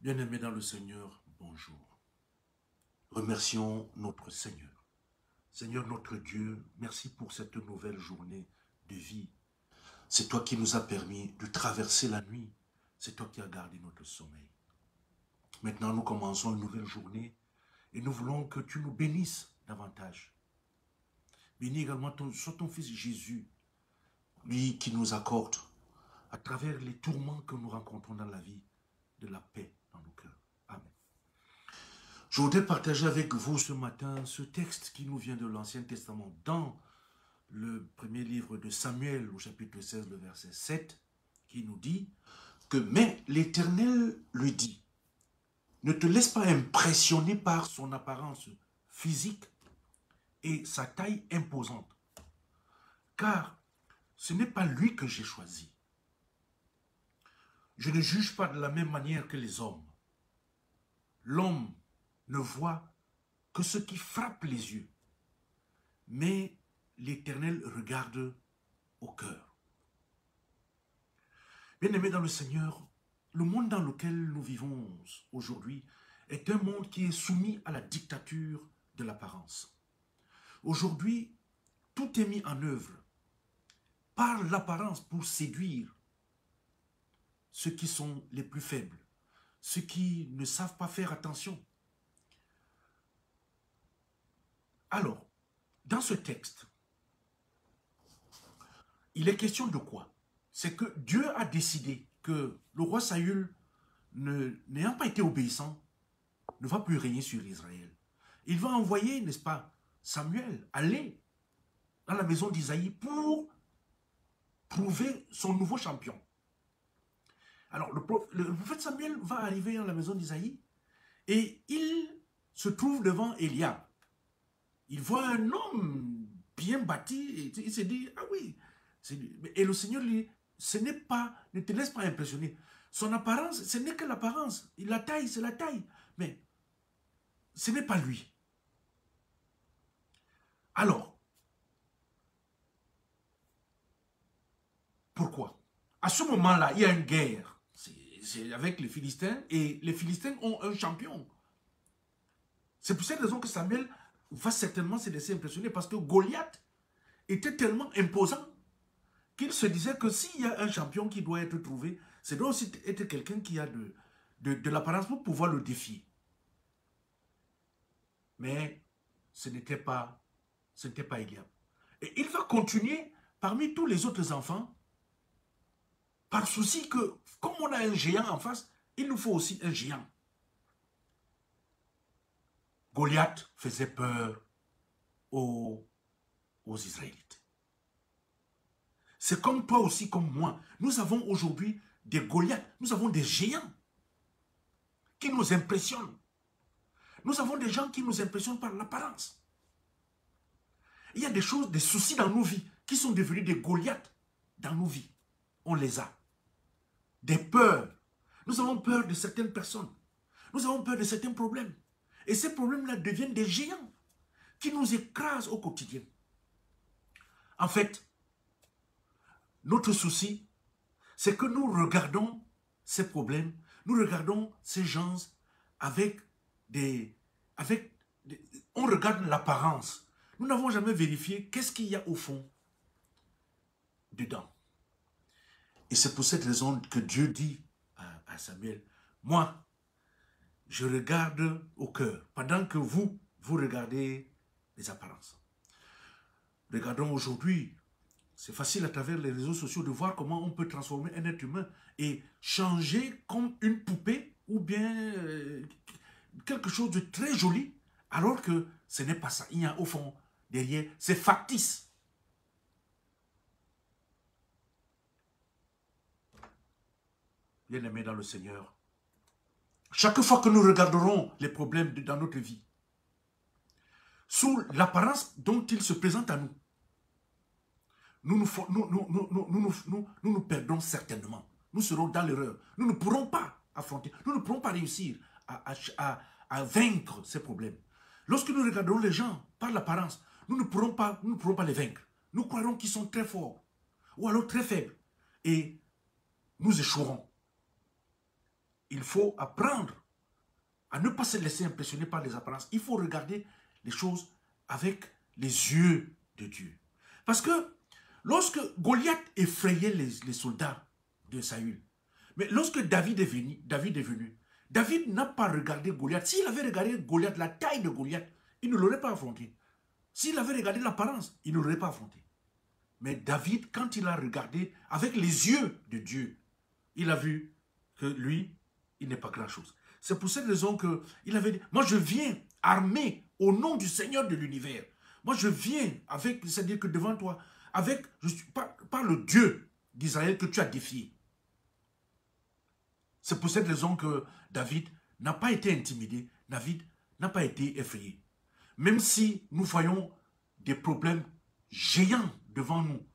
Bien-aimés dans le Seigneur, bonjour. Remercions notre Seigneur. Seigneur notre Dieu, merci pour cette nouvelle journée de vie. C'est toi qui nous as permis de traverser la nuit. C'est toi qui as gardé notre sommeil. Maintenant, nous commençons une nouvelle journée et nous voulons que tu nous bénisses davantage. Bénis également ton Fils Jésus, lui qui nous accorde, à travers les tourments que nous rencontrons dans la vie, de la paix dans nos cœurs. Amen. Je voudrais partager avec vous ce matin ce texte qui nous vient de l'Ancien Testament dans le premier livre de Samuel au chapitre 16, le verset 7, qui nous dit que « Mais l'Éternel lui dit, ne te laisse pas impressionner par son apparence physique et sa taille imposante, car ce n'est pas lui que j'ai choisi. Je ne juge pas de la même manière que les hommes. L'homme ne voit que ce qui frappe les yeux, mais l'Éternel regarde au cœur. » Bien-aimés dans le Seigneur, le monde dans lequel nous vivons aujourd'hui est un monde qui est soumis à la dictature de l'apparence. Aujourd'hui, tout est mis en œuvre par l'apparence pour séduire ceux qui sont les plus faibles, ceux qui ne savent pas faire attention. Alors, dans ce texte, il est question de quoi? C'est que Dieu a décidé que le roi Saül, n'ayant pas été obéissant, ne va plus régner sur Israël. Il va envoyer, n'est-ce pas, Samuel aller dans la maison d'Isaïe pour trouver son nouveau champion. Alors, le prophète Samuel va arriver dans la maison d'Isaïe et il se trouve devant Eliab. Il voit un homme bien bâti et il se dit, ah oui, c'est lui. Et le Seigneur lui dit, ce n'est pas, ne te laisse pas impressionner. Son apparence, ce n'est que l'apparence. La taille, c'est la taille. Mais ce n'est pas lui. Alors, pourquoi? À ce moment-là, il y a une guerre. C'est avec les Philistins et les Philistins ont un champion. C'est pour cette raison que Samuel va certainement se laisser impressionner parce que Goliath était tellement imposant qu'il se disait que s'il y a un champion qui doit être trouvé, c'est doit aussi être quelqu'un qui a de l'apparence pour pouvoir le défier. Mais ce n'était pas Eliab. Et il va continuer parmi tous les autres enfants par souci que, comme on a un géant en face, il nous faut aussi un géant. Goliath faisait peur aux Israélites. C'est comme toi aussi, comme moi. Nous avons aujourd'hui des Goliaths, nous avons des géants qui nous impressionnent. Nous avons des gens qui nous impressionnent par l'apparence. Il y a des choses, des soucis dans nos vies qui sont devenus des Goliaths dans nos vies. On les a. Des peurs. Nous avons peur de certaines personnes. Nous avons peur de certains problèmes. Et ces problèmes-là deviennent des géants qui nous écrasent au quotidien. En fait, notre souci, c'est que nous regardons ces problèmes, nous regardons ces gens avec on regarde l'apparence. Nous n'avons jamais vérifié qu'est-ce qu'il y a au fond dedans. Et c'est pour cette raison que Dieu dit à Samuel, moi, je regarde au cœur, pendant que vous regardez les apparences. Regardons aujourd'hui, c'est facile à travers les réseaux sociaux de voir comment on peut transformer un être humain et changer comme une poupée ou bien quelque chose de très joli, alors que ce n'est pas ça. Il y a au fond, derrière, c'est factice. Bien-aimés dans le Seigneur, chaque fois que nous regarderons les problèmes dans notre vie, sous l'apparence dont ils se présentent à nous, nous perdons certainement. Nous serons dans l'erreur. Nous ne pourrons pas affronter, nous ne pourrons pas réussir à vaincre ces problèmes. Lorsque nous regarderons les gens par l'apparence, nous ne pourrons pas les vaincre. Nous croirons qu'ils sont très forts ou alors très faibles et nous échouerons. Il faut apprendre à ne pas se laisser impressionner par les apparences. Il faut regarder les choses avec les yeux de Dieu. Parce que lorsque Goliath effrayait les soldats de Saül, mais lorsque David est venu, David n'a pas regardé Goliath. S'il avait regardé Goliath, la taille de Goliath, il ne l'aurait pas affronté. S'il avait regardé l'apparence, il ne l'aurait pas affronté. Mais David, quand il a regardé avec les yeux de Dieu, il a vu que lui, il n'est pas grand-chose. C'est pour cette raison qu'il avait dit, moi je viens armé au nom du Seigneur de l'univers. Moi je viens avec, c'est-à-dire que devant toi, avec, par le Dieu d'Israël que tu as défié. C'est pour cette raison que David n'a pas été intimidé, David n'a pas été effrayé. Même si nous voyons des problèmes géants devant nous,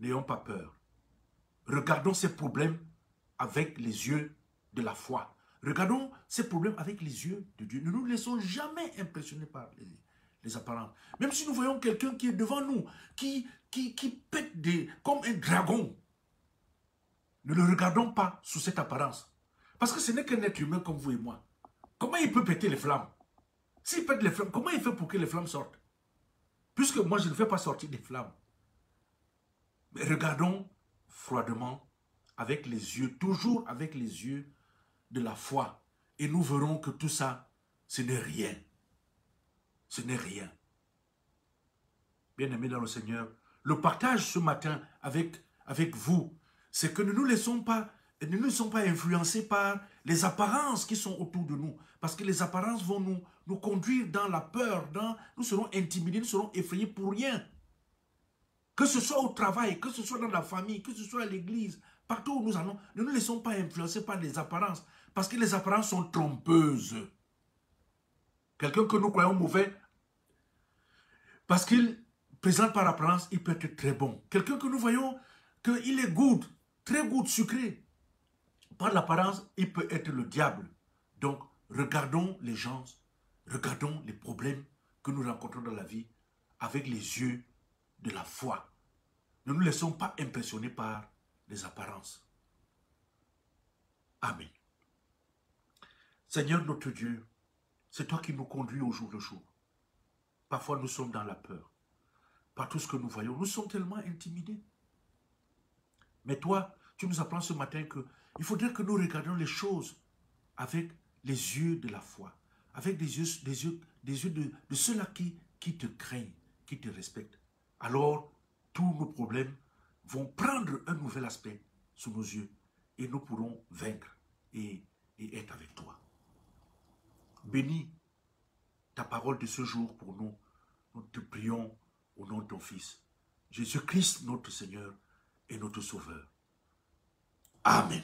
n'ayons pas peur. Regardons ces problèmes avec les yeux de la foi. Regardons ces problèmes avec les yeux de Dieu. Ne nous laissons jamais impressionner par les apparences. Même si nous voyons quelqu'un qui est devant nous, qui pète comme un dragon, ne le regardons pas sous cette apparence. Parce que ce n'est qu'un être humain comme vous et moi. Comment il peut péter les flammes? S'il pète les flammes, comment il fait pour que les flammes sortent? Puisque moi, je ne fais pas sortir des flammes. Mais regardons froidement, avec les yeux, toujours avec les yeux de la foi. Et nous verrons que tout ça, ce n'est rien. Ce n'est rien. Bien-aimés dans le Seigneur, le partage ce matin avec vous, c'est que ne nous laissons pas influencés par les apparences qui sont autour de nous. Parce que les apparences vont nous conduire dans la peur, nous serons intimidés, nous serons effrayés pour rien. Que ce soit au travail, que ce soit dans la famille, que ce soit à l'église, partout où nous allons, ne nous laissons pas influencer par les apparences. Parce que les apparences sont trompeuses. Quelqu'un que nous croyons mauvais, parce qu'il présente par apparence, il peut être très bon. Quelqu'un que nous voyons qu'il est good, très good, sucré. Par l'apparence, il peut être le diable. Donc, regardons les gens, regardons les problèmes que nous rencontrons dans la vie avec les yeux de la foi. Ne nous laissons pas impressionner par les apparences. Amen. Seigneur notre Dieu, c'est toi qui nous conduis au jour le jour. Parfois nous sommes dans la peur. Par tout ce que nous voyons, nous sommes tellement intimidés. Mais toi, tu nous apprends ce matin qu'il faudrait que nous regardions les choses avec les yeux de la foi, avec des yeux de ceux-là qui te craignent, qui te respectent. Alors, tous nos problèmes vont prendre un nouvel aspect sous nos yeux et nous pourrons vaincre et être avec toi. Bénis ta parole de ce jour pour nous. Nous te prions au nom de ton Fils, Jésus-Christ, notre Seigneur et notre Sauveur. Amen.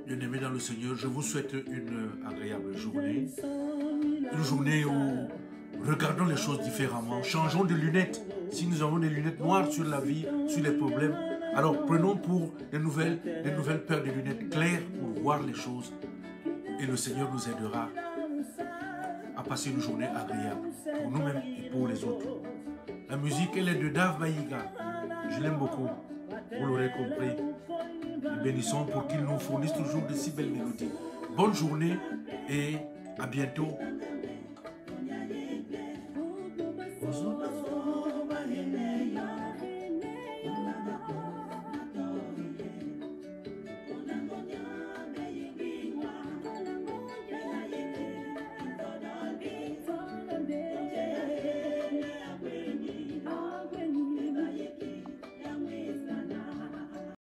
Bien-aimés dans le Seigneur, je vous souhaite une agréable journée. Une journée où regardons les choses différemment. Changeons de lunettes. Si nous avons des lunettes noires sur la vie, sur les problèmes, alors prenons pour des nouvelles paires de lunettes claires pour voir les choses. Et le Seigneur nous aidera à passer une journée agréable pour nous-mêmes et pour les autres. La musique, elle est de Dave Baïga. Je l'aime beaucoup. Vous l'aurez compris. Nous bénissons pour qu'il nous fournisse toujours de si belles mélodies. Bonne journée et à bientôt. aux honneurs.